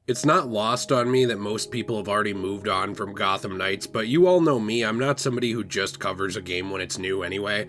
It's not lost on me that most people have already moved on from Gotham Knights, but you all know me, I'm not somebody who just covers a game when it's new anyway.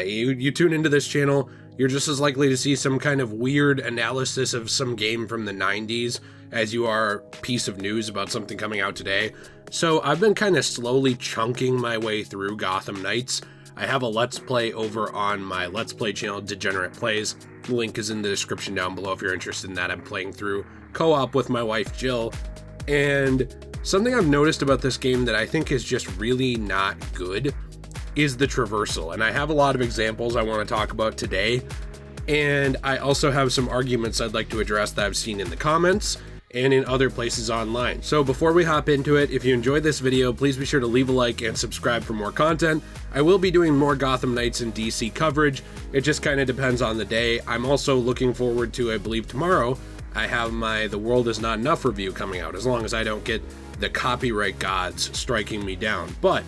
You tune into this channel, you're just as likely to see some kind of weird analysis of some game from the 90s as you are a piece of news about something coming out today. So I've been kind of slowly chunking my way through Gotham Knights. I have a Let's Play over on my Let's Play channel, Degenerate Plays. The link is in the description down below if you're interested in that. I'm playing through co-op with my wife, Jill. And something I've noticed about this game that I think is just really not good is the traversal. And I have a lot of examples I want to talk about today. And I also have some arguments I'd like to address that I've seen in the comments and in other places online. So before we hop into it, if you enjoyed this video, please be sure to leave a like and subscribe for more content. I will be doing more Gotham Knights and DC coverage. It just kind of depends on the day. I'm also looking forward to, I believe tomorrow, I have my The World Is Not Enough review coming out, as long as I don't get the copyright gods striking me down. But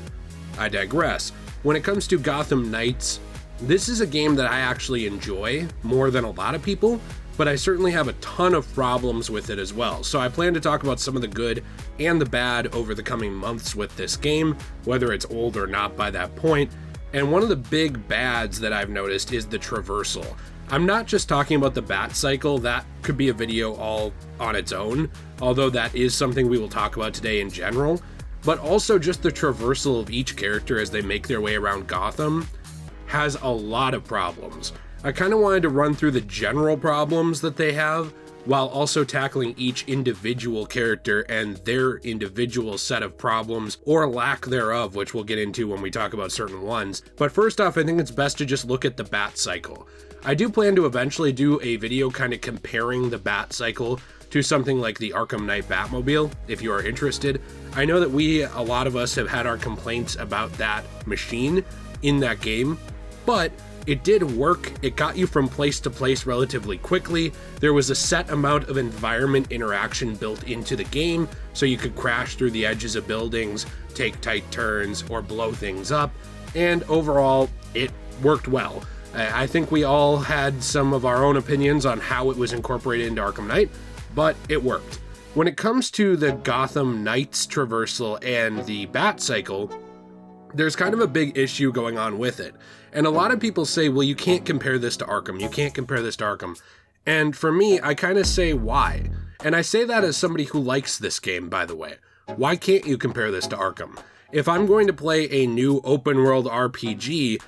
I digress. When it comes to Gotham Knights, this is a game that I actually enjoy more than a lot of people, but I certainly have a ton of problems with it as well. So I plan to talk about some of the good and the bad over the coming months with this game, whether it's old or not by that point. And one of the big bads that I've noticed is the traversal. I'm not just talking about the bat cycle, that could be a video all on its own, although that is something we will talk about today in general, but also just the traversal of each character as they make their way around Gotham has a lot of problems. I kind of wanted to run through the general problems that they have while also tackling each individual character and their individual set of problems or lack thereof, which we'll get into when we talk about certain ones. But first off, I think it's best to just look at the bat cycle. I do plan to eventually do a video kind of comparing the bat cycle to something like the Arkham Knight Batmobile, if you are interested. I know that a lot of us have had our complaints about that machine in that game, but it did work. It got you from place to place relatively quickly. There was a set amount of environment interaction built into the game, so you could crash through the edges of buildings, take tight turns, or blow things up, and overall, it worked well. I think we all had some of our own opinions on how it was incorporated into Arkham Knight, but it worked. When it comes to the Gotham Knights traversal and the bat cycle, there's kind of a big issue going on with it. And a lot of people say, well, you can't compare this to Arkham. You can't compare this to Arkham. And for me, I kind of say why. And I say that as somebody who likes this game, by the way. Why can't you compare this to Arkham? If I'm going to play a new open world RPG,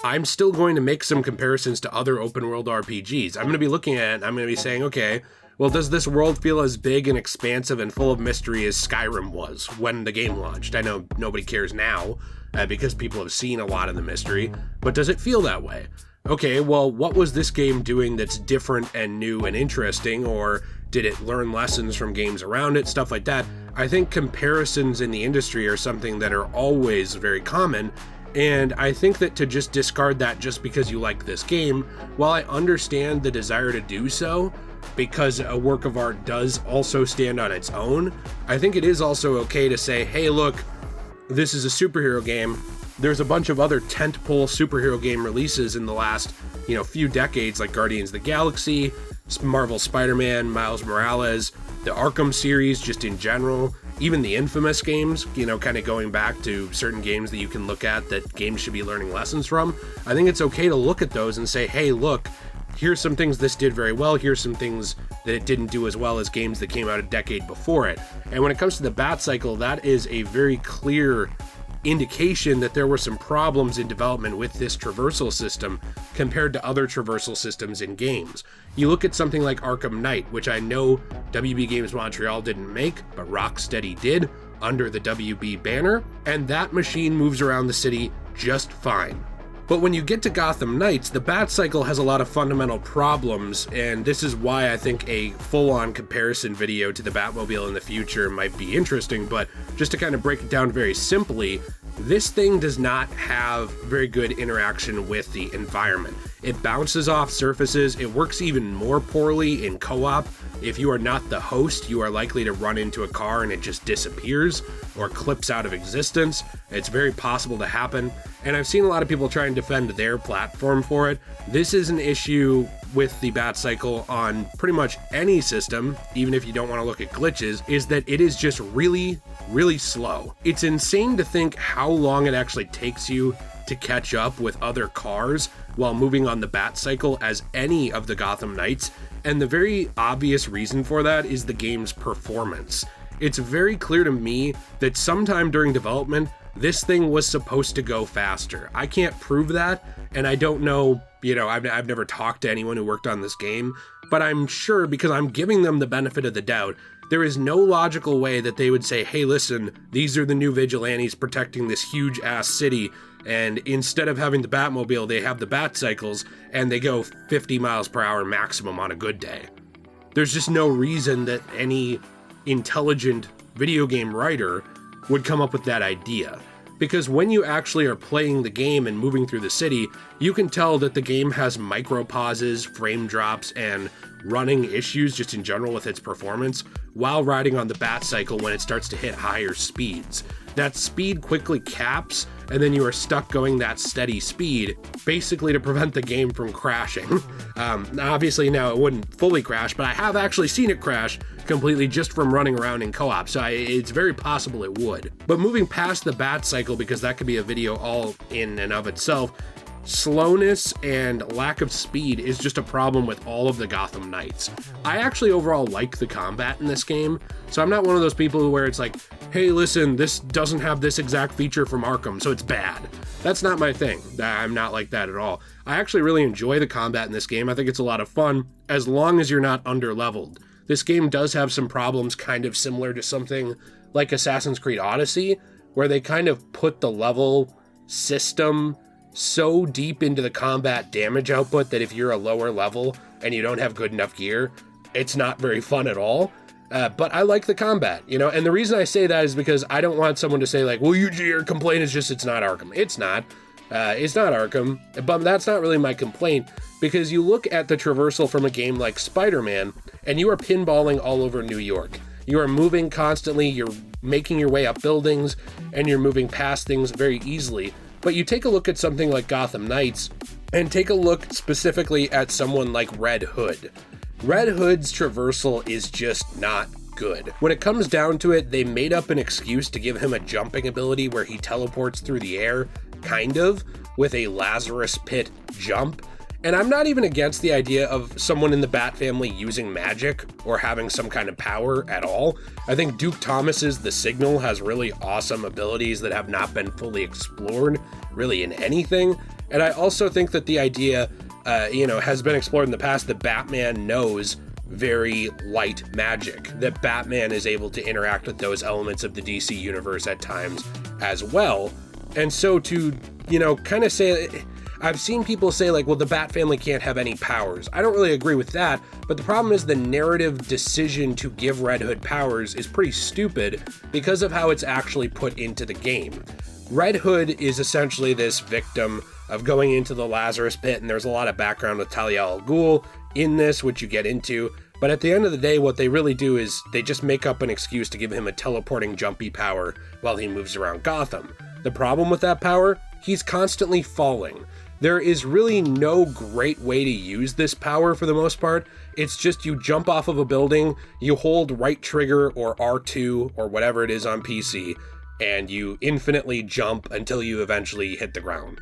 I'm still going to make some comparisons to other open world RPGs. I'm going to be looking at it and I'm going to be saying, okay, well, does this world feel as big and expansive and full of mystery as Skyrim was when the game launched? I know nobody cares now because people have seen a lot of the mystery, but does it feel that way? Okay, well, what was this game doing that's different and new and interesting, or did it learn lessons from games around it, stuff like that? I think comparisons in the industry are something that are always very common, and I think that to just discard that just because you like this game, while I understand the desire to do so, because a work of art does also stand on its own, I think it is also okay to say, hey, look, this is a superhero game. There's a bunch of other tentpole superhero game releases in the last, few decades, like Guardians of the Galaxy, Marvel Spider-Man, Miles Morales, the Arkham series just in general, even the Infamous games, kind of going back to certain games that you can look at that games should be learning lessons from. I think it's okay to look at those and say, hey, look, here's some things this did very well, here's some things that it didn't do as well as games that came out a decade before it. And when it comes to the bat cycle, that is a very clear indication that there were some problems in development with this traversal system compared to other traversal systems in games. You look at something like Arkham Knight, which I know WB Games Montreal didn't make, but Rocksteady did under the WB banner, and that machine moves around the city just fine. But when you get to Gotham Knights, the bat cycle has a lot of fundamental problems, and this is why I think a full-on comparison video to the Batmobile in the future might be interesting, but just to kind of break it down very simply, this thing does not have very good interaction with the environment. It bounces off surfaces, it works even more poorly in co-op. If you are not the host, you are likely to run into a car and it just disappears or clips out of existence. It's very possible to happen, and I've seen a lot of people try and defend their platform for it. This is an issue with the Batcycle on pretty much any system, even if you don't want to look at glitches, is that it is just really, really slow. It's insane to think how long it actually takes you to catch up with other cars while moving on the Batcycle as any of the Gotham Knights, and the very obvious reason for that is the game's performance. It's very clear to me that sometime during development, this thing was supposed to go faster. I can't prove that, and I don't know, I've never talked to anyone who worked on this game, but I'm sure, because I'm giving them the benefit of the doubt, there is no logical way that they would say, hey, listen, these are the new vigilantes protecting this huge-ass city, and instead of having the Batmobile, they have the Batcycles, and they go 50 miles per hour maximum on a good day. There's just no reason that any intelligent video game writer would come up with that idea. Because when you actually are playing the game and moving through the city, you can tell that the game has micro pauses, frame drops, and running issues just in general with its performance while riding on the Batcycle when it starts to hit higher speeds. That speed quickly caps, and then you are stuck going that steady speed, basically to prevent the game from crashing. Obviously now it wouldn't fully crash, but I have actually seen it crash completely just from running around in co-op, so it's very possible it would. But moving past the Batcycle, because that could be a video all in and of itself, slowness and lack of speed is just a problem with all of the Gotham Knights. I actually overall like the combat in this game, so I'm not one of those people where it's like, hey, listen, this doesn't have this exact feature from Arkham, so it's bad. That's not my thing. I'm not like that at all. I actually really enjoy the combat in this game. I think it's a lot of fun, as long as you're not under-leveled. This game does have some problems kind of similar to something like Assassin's Creed Odyssey, where they kind of put the level system so deep into the combat damage output that if you're a lower level and you don't have good enough gear, it's not very fun at all. But I like the combat, and the reason I say that is because I don't want someone to say like, well, your complaint is just it's not Arkham. It's not Arkham, but that's not really my complaint, because you look at the traversal from a game like Spider-Man and you are pinballing all over New York. You are moving constantly, you're making your way up buildings, and you're moving past things very easily. But you take a look at something like Gotham Knights, and take a look specifically at someone like Red Hood. Red Hood's traversal is just not good. When it comes down to it, they made up an excuse to give him a jumping ability where he teleports through the air, kind of, with a Lazarus Pit jump. And I'm not even against the idea of someone in the Bat family using magic or having some kind of power at all. I think Duke Thomas's The Signal has really awesome abilities that have not been fully explored really in anything. And I also think that the idea, has been explored in the past that Batman knows very light magic, that Batman is able to interact with those elements of the DC universe at times as well. And so to, kind of say, I've seen people say like, well, the Bat family can't have any powers. I don't really agree with that, but the problem is the narrative decision to give Red Hood powers is pretty stupid because of how it's actually put into the game. Red Hood is essentially this victim of going into the Lazarus Pit, and there's a lot of background with Talia al Ghul in this, which you get into, but at the end of the day, what they really do is they just make up an excuse to give him a teleporting jumpy power while he moves around Gotham. The problem with that power? He's constantly falling. There is really no great way to use this power for the most part. It's just you jump off of a building, you hold right trigger or R2 or whatever it is on PC, and you infinitely jump until you eventually hit the ground.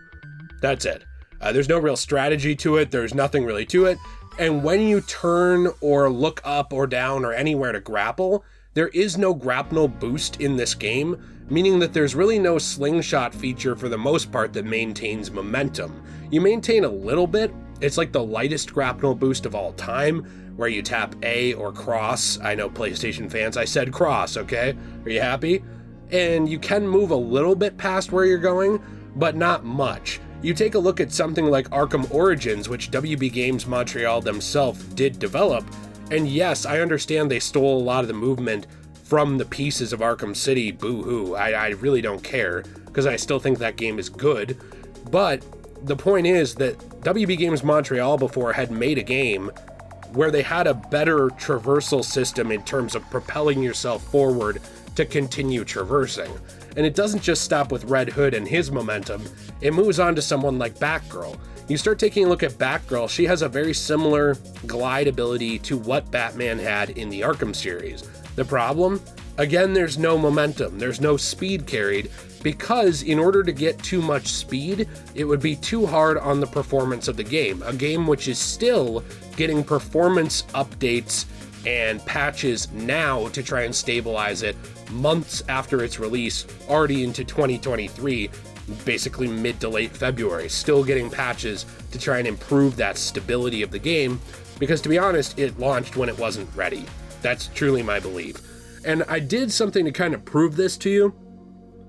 That's it. There's no real strategy to it, there's nothing really to it, and when you turn or look up or down or anywhere to grapple, there is no grapnel boost in this game, meaning that there's really no slingshot feature for the most part that maintains momentum. You maintain a little bit, it's like the lightest grapnel boost of all time, where you tap A or cross. I know PlayStation fans, I said cross, okay? Are you happy? And you can move a little bit past where you're going, but not much. You take a look at something like Arkham Origins, which WB Games Montreal themselves did develop, and yes, I understand they stole a lot of the movement from the pieces of Arkham City, boo-hoo. I really don't care, because I still think that game is good. But the point is that WB Games Montreal before had made a game where they had a better traversal system in terms of propelling yourself forward to continue traversing. And it doesn't just stop with Red Hood and his momentum, it moves on to someone like Batgirl. You start taking a look at Batgirl, she has a very similar glide ability to what Batman had in the Arkham series. The problem? Again, there's no momentum, there's no speed carried, because in order to get too much speed, it would be too hard on the performance of the game. A game which is still getting performance updates and patches now to try and stabilize it months after its release, already into 2023, basically mid to late February, still getting patches to try and improve that stability of the game, because to be honest, it launched when it wasn't ready. That's truly my belief. And I did something to kind of prove this to you,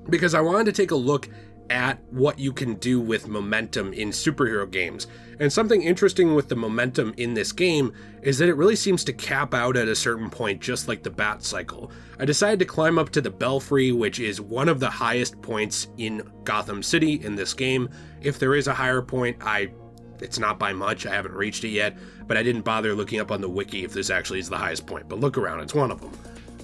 because I wanted to take a look at what you can do with momentum in superhero games. And something interesting with the momentum in this game is that it really seems to cap out at a certain point, just like the Bat Cycle. I decided to climb up to the Belfry, which is one of the highest points in Gotham City in this game. If there is a higher point, it's not by much, I haven't reached it yet, but I didn't bother looking up on the wiki if this actually is the highest point, but look around, it's one of them.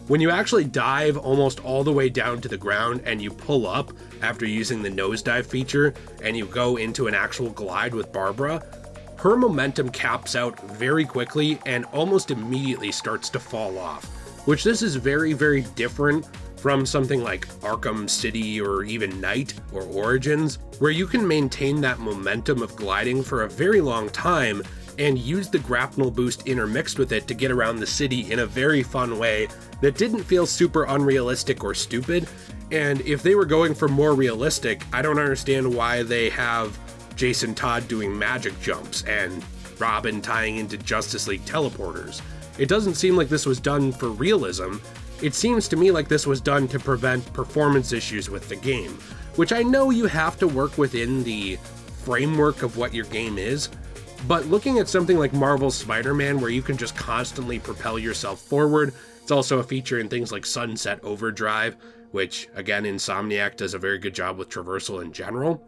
When you actually dive almost all the way down to the ground and you pull up after using the nosedive feature and you go into an actual glide with Barbara, her momentum caps out very quickly and almost immediately starts to fall off, which this is very, very different from something like Arkham City or even Knight or Origins, where you can maintain that momentum of gliding for a very long time and use the grapnel boost intermixed with it to get around the city in a very fun way that didn't feel super unrealistic or stupid. And if they were going for more realistic, I don't understand why they have Jason Todd doing magic jumps and Robin tying into Justice League teleporters. It doesn't seem like this was done for realism. It seems to me like this was done to prevent performance issues with the game, which I know you have to work within the framework of what your game is. But looking at something like Marvel's Spider-Man, where you can just constantly propel yourself forward, it's also a feature in things like Sunset Overdrive, which, again, Insomniac does a very good job with Traversal in general.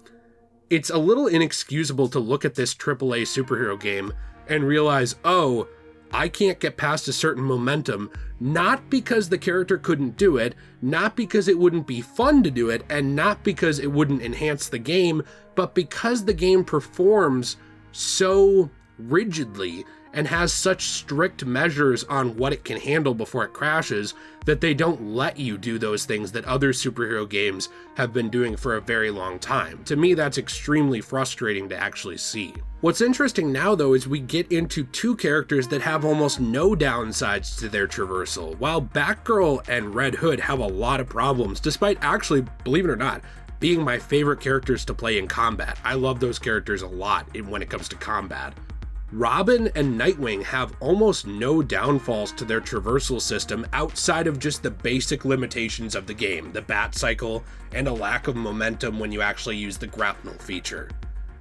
It's a little inexcusable to look at this AAA superhero game and realize, oh, I can't get past a certain momentum, not because the character couldn't do it, not because it wouldn't be fun to do it, and not because it wouldn't enhance the game, but because the game performs so rigidly and has such strict measures on what it can handle before it crashes that they don't let you do those things that other superhero games have been doing for a very long time. To me, that's extremely frustrating to actually see. What's interesting now, though, is we get into two characters that have almost no downsides to their traversal, while Batgirl and Red Hood have a lot of problems, despite actually, believe it or not, being my favorite characters to play in combat. I love those characters a lot when it comes to combat. Robin and Nightwing have almost no downfalls to their traversal system outside of just the basic limitations of the game, the Bat Cycle, and a lack of momentum when you actually use the grapnel feature.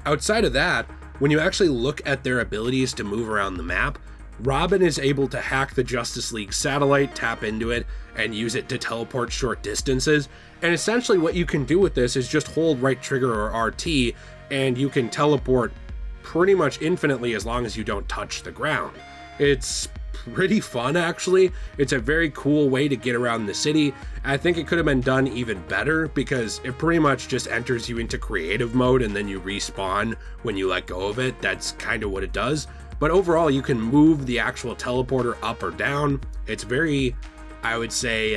Outside of that, when you actually look at their abilities to move around the map, Robin is able to hack the Justice League satellite, tap into it, and use it to teleport short distances. And essentially what you can do with this is just hold right trigger or RT, and you can teleport pretty much infinitely as long as you don't touch the ground. It's pretty fun, actually. It's a very cool way to get around the city. I think it could have been done even better because it pretty much just enters you into creative mode and then you respawn when you let go of it. That's kind of what it does. But overall, you can move the actual teleporter up or down. It's very, I would say,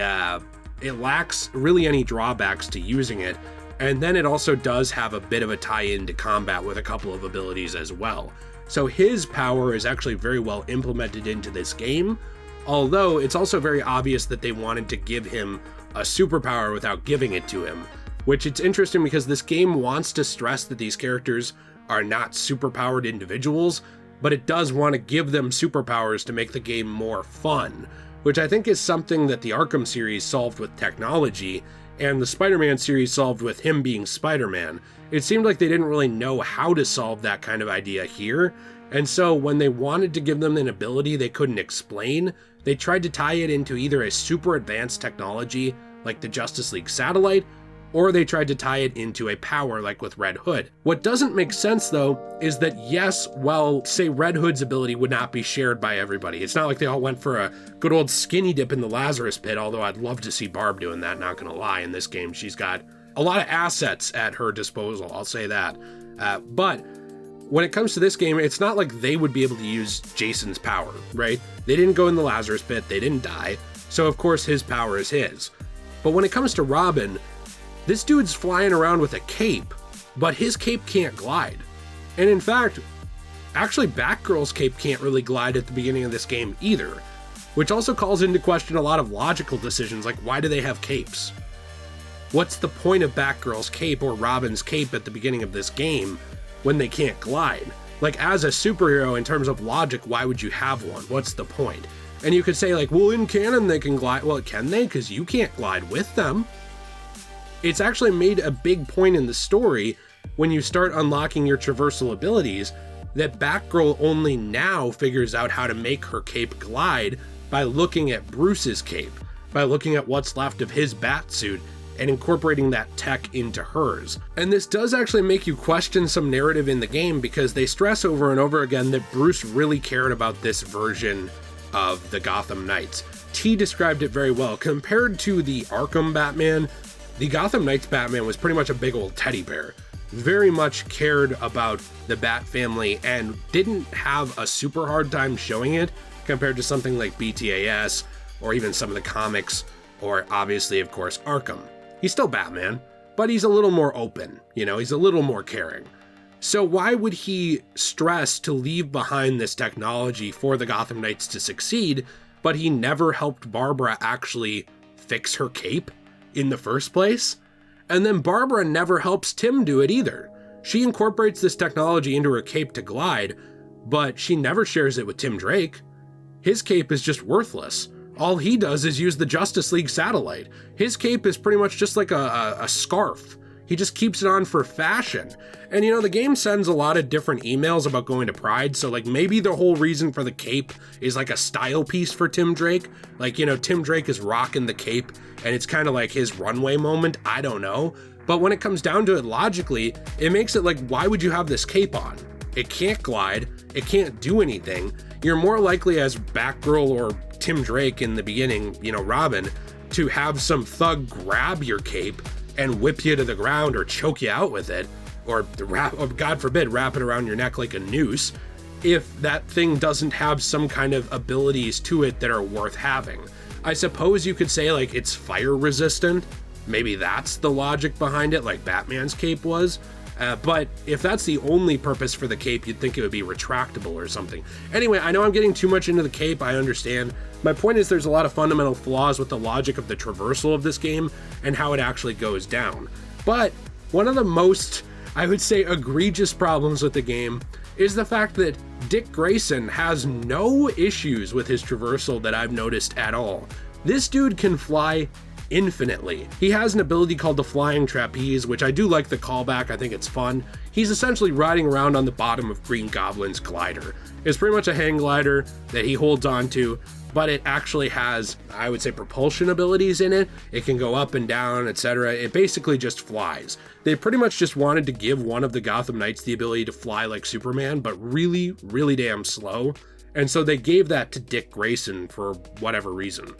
it lacks really any drawbacks to using it. And then it also does have a bit of a tie-in to combat with a couple of abilities as well. So his power is actually very well implemented into this game, although it's also very obvious that they wanted to give him a superpower without giving it to him, which it's interesting because this game wants to stress that these characters are not superpowered individuals, but it does want to give them superpowers to make the game more fun, which I think is something that the Arkham series solved with technology, and the Spider-Man series solved with him being Spider-Man. It seemed like they didn't really know how to solve that kind of idea here, and so when they wanted to give them an ability they couldn't explain, they tried to tie it into either a super advanced technology like the Justice League satellite, or they tried to tie it into a power like with Red Hood. What doesn't make sense, though, is that yes, well, say Red Hood's ability would not be shared by everybody. It's not like they all went for a good old skinny dip in the Lazarus pit, although I'd love to see Barb doing that, not gonna lie. In this game, she's got a lot of assets at her disposal, I'll say that. But when it comes to this game, it's not like they would be able to use Jason's power, right? They didn't go in the Lazarus pit, they didn't die, so of course his power is his. But when it comes to Robin, this dude's flying around with a cape, but his cape can't glide. And in fact, actually Batgirl's cape can't really glide at the beginning of this game either, which also calls into question a lot of logical decisions, like why do they have capes? What's the point of Batgirl's cape or Robin's cape at the beginning of this game when they can't glide? Like, as a superhero, in terms of logic, why would you have one? What's the point? And you could say, like, well, in canon they can glide. Well, can they? Because you can't glide with them. It's actually made a big point in the story when you start unlocking your traversal abilities that Batgirl only now figures out how to make her cape glide by looking at Bruce's cape, by looking at what's left of his Batsuit and incorporating that tech into hers. And this does actually make you question some narrative in the game, because they stress over and over again that Bruce really cared about this version of the Gotham Knights. T described it very well. Compared to the Arkham Batman, the Gotham Knights Batman was pretty much a big old teddy bear. Very much cared about the Bat family and didn't have a super hard time showing it compared to something like BTAS or even some of the comics, or obviously, of course, Arkham. He's still Batman, but he's a little more open, you know, he's a little more caring. So why would he stress to leave behind this technology for the Gotham Knights to succeed, but he never helped Barbara actually fix her cape in the first place? And then Barbara never helps Tim do it either. She incorporates this technology into her cape to glide, but she never shares it with Tim Drake. His cape is just worthless. All he does is use the Justice League satellite. His cape is pretty much just like a scarf. He just keeps it on for fashion. And you know, the game sends a lot of different emails about going to Pride, so like maybe the whole reason for the cape is like a style piece for Tim Drake. Like, you know, Tim Drake is rocking the cape and it's kind of like his runway moment, I don't know. But when it comes down to it logically, it makes it like, why would you have this cape on? It can't glide, it can't do anything. You're more likely as Batgirl or Tim Drake in the beginning, you know, Robin, to have some thug grab your cape and whip you to the ground or choke you out with it, or God forbid, wrap it around your neck like a noose, if that thing doesn't have some kind of abilities to it that are worth having. I suppose you could say like it's fire resistant. Maybe that's the logic behind it, like Batman's cape was. But if that's the only purpose for the cape, you'd think it would be retractable or something. Anyway, I know I'm getting too much into the cape, I understand. My point is there's a lot of fundamental flaws with the logic of the traversal of this game and how it actually goes down. But one of the most, I would say, egregious problems with the game is the fact that Dick Grayson has no issues with his traversal that I've noticed at all. This dude can fly infinitely. He has an ability called the Flying Trapeze, which I do like the callback, I think it's fun. He's essentially riding around on the bottom of Green Goblin's glider. It's pretty much a hang glider that he holds onto, but it actually has, I would say, propulsion abilities in it. It can go up and down, etc. It basically just flies. They pretty much just wanted to give one of the Gotham Knights the ability to fly like Superman, but really, really damn slow. And so they gave that to Dick Grayson for whatever reason.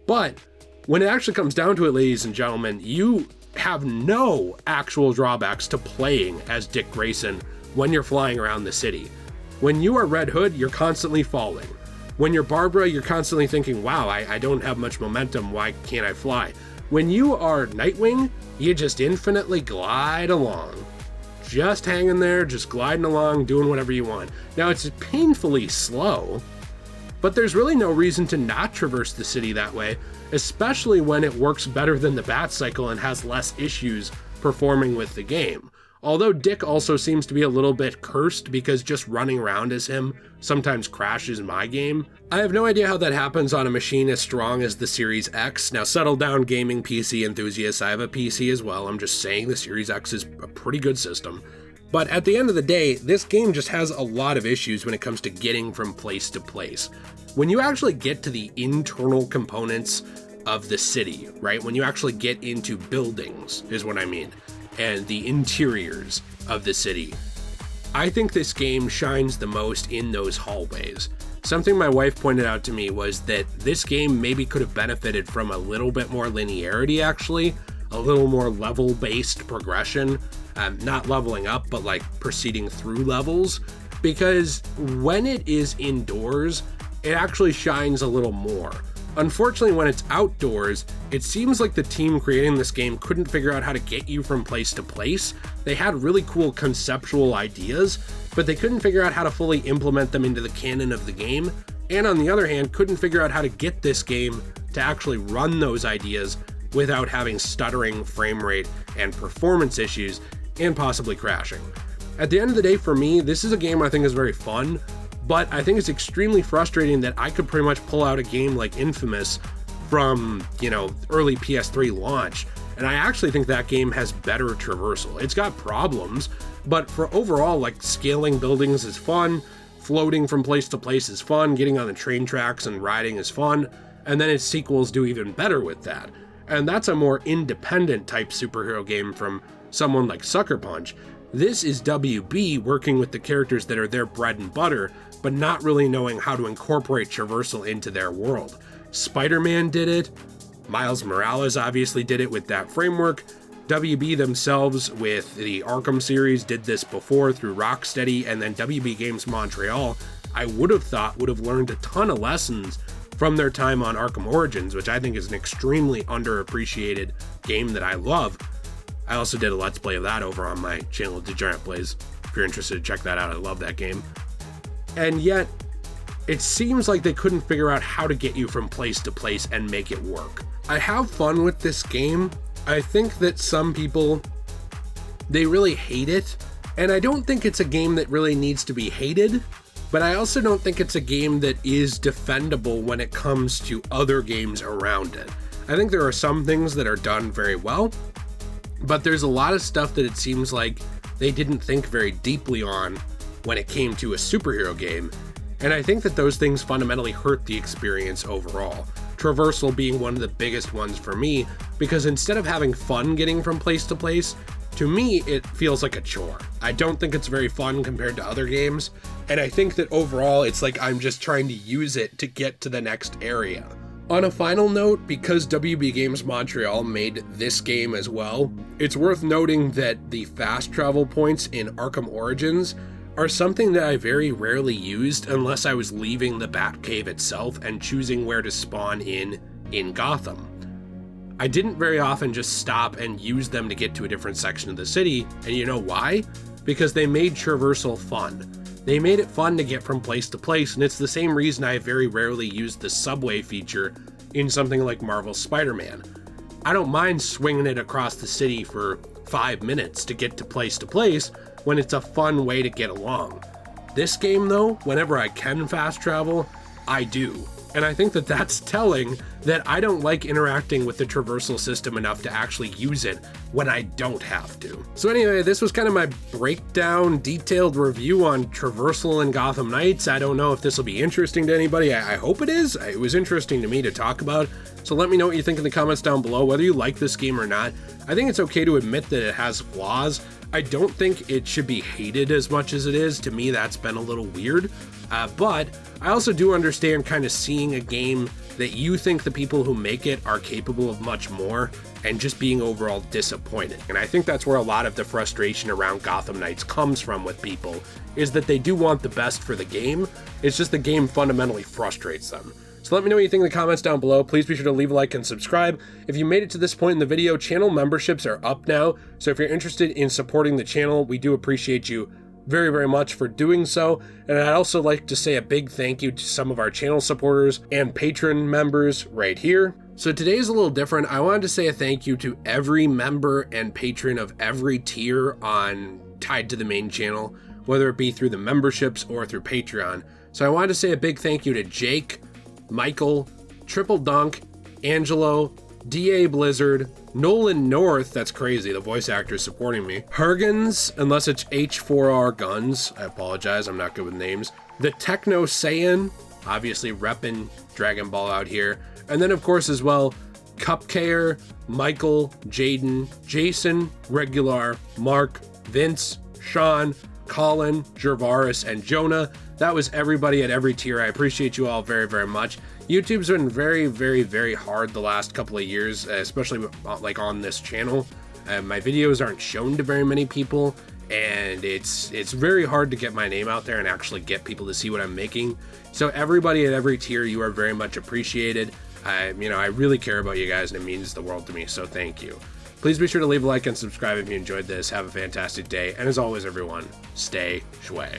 But when it actually comes down to it, ladies and gentlemen, you have no actual drawbacks to playing as Dick Grayson when you're flying around the city. When you are Red Hood, you're constantly falling. When you're Barbara, you're constantly thinking, wow, I don't have much momentum, why can't I fly? When you are Nightwing, you just infinitely glide along. Just hanging there, just gliding along, doing whatever you want. Now, it's painfully slow, but there's really no reason to not traverse the city that way, especially when it works better than the Bat Cycle and has less issues performing with the game. Although Dick also seems to be a little bit cursed because just running around as him sometimes crashes my game. I have no idea how that happens on a machine as strong as the Series X. Now settle down, gaming PC enthusiasts, I have a PC as well. I'm just saying the Series X is a pretty good system. But at the end of the day, this game just has a lot of issues when it comes to getting from place to place. When you actually get to the internal components of the city, right? When you actually get into buildings, is what I mean, and the interiors of the city, I think this game shines the most in those hallways. Something my wife pointed out to me was that this game maybe could have benefited from a little bit more linearity, actually, a little more level-based progression. not leveling up, but like proceeding through levels, because when it is indoors, it actually shines a little more. Unfortunately, when it's outdoors, it seems like the team creating this game couldn't figure out how to get you from place to place. They had really cool conceptual ideas, but they couldn't figure out how to fully implement them into the canon of the game, and on the other hand, couldn't figure out how to get this game to actually run those ideas without having stuttering frame rate and performance issues and possibly crashing. At the end of the day, for me, this is a game I think is very fun, but I think it's extremely frustrating that I could pretty much pull out a game like Infamous from, early PS3 launch, and I actually think that game has better traversal. It's got problems, but for overall, like, scaling buildings is fun, floating from place to place is fun, getting on the train tracks and riding is fun, and then its sequels do even better with that. And that's a more independent type superhero game from someone like Sucker Punch. This is WB working with the characters that are their bread and butter, but not really knowing how to incorporate traversal into their world. Spider-Man did it, Miles Morales obviously did it with that framework, WB themselves with the Arkham series did this before through Rocksteady, and then WB Games Montreal, I would have thought would have learned a ton of lessons from their time on Arkham Origins, which I think is an extremely underappreciated game that I love. I also did a Let's Play of that over on my channel, Degenerate Plays. If you're interested, check that out. I love that game. And yet, it seems like they couldn't figure out how to get you from place to place and make it work. I have fun with this game. I think that some people, they really hate it. And I don't think it's a game that really needs to be hated, but I also don't think it's a game that is defendable when it comes to other games around it. I think there are some things that are done very well, but there's a lot of stuff that it seems like they didn't think very deeply on when it came to a superhero game, and I think that those things fundamentally hurt the experience overall. Traversal being one of the biggest ones for me, because instead of having fun getting from place to place, to me it feels like a chore. I don't think it's very fun compared to other games, and I think that overall it's like I'm just trying to use it to get to the next area. On a final note, because WB Games Montreal made this game as well, it's worth noting that the fast travel points in Arkham Origins are something that I very rarely used unless I was leaving the Batcave itself and choosing where to spawn in Gotham. I didn't very often just stop and use them to get to a different section of the city, and you know why? Because they made traversal fun. They made it fun to get from place to place, and it's the same reason I very rarely use the subway feature in something like Marvel's Spider-Man. I don't mind swinging it across the city for 5 minutes to get to place when it's a fun way to get along. This game though, whenever I can fast travel, I do. And I think that that's telling that I don't like interacting with the traversal system enough to actually use it when I don't have to. So anyway, this was kind of my breakdown, detailed review on traversal in Gotham Knights. I don't know if this will be interesting to anybody. I hope it is. It was interesting to me to talk about. So let me know what you think in the comments down below, whether you like this game or not. I think it's okay to admit that it has flaws. I don't think it should be hated as much as it is. To me, that's been a little weird. But I also do understand kind of seeing a game that you think the people who make it are capable of much more and just being overall disappointed. And I think that's where a lot of the frustration around Gotham Knights comes from with people, is that they do want the best for the game. It's just the game fundamentally frustrates them. So let me know what you think in the comments down below. Please be sure to leave a like and subscribe. If you made it to this point in the video, channel memberships are up now. So if you're interested in supporting the channel, we do appreciate you very, very much for doing so. And I'd also like to say a big thank you to some of our channel supporters and patron members right here. So today's a little different. I wanted to say a thank you to every member and patron of every tier tied to the main channel, whether it be through the memberships or through Patreon. So I wanted to say a big thank you to Jake, Michael, Triple Dunk, Angelo, DA Blizzard, Nolan North, that's crazy, the voice actor is supporting me, Hergens, unless it's H4R Guns, I apologize, I'm not good with names, the Techno Saiyan, obviously repping Dragon Ball out here, and then of course as well, Cupcare, Michael, Jaden, Jason, Regular, Mark, Vince, Sean, Colin, Gervaris, and Jonah. That was everybody at every tier. I appreciate you all very, very much. YouTube's been very, very, very hard the last couple of years, especially like on this channel. My videos aren't shown to very many people, and it's very hard to get my name out there and actually get people to see what I'm making. So everybody at every tier, you are very much appreciated. I really care about you guys, and it means the world to me, so thank you. Please be sure to leave a like and subscribe if you enjoyed this. Have a fantastic day, and as always, everyone, stay shway.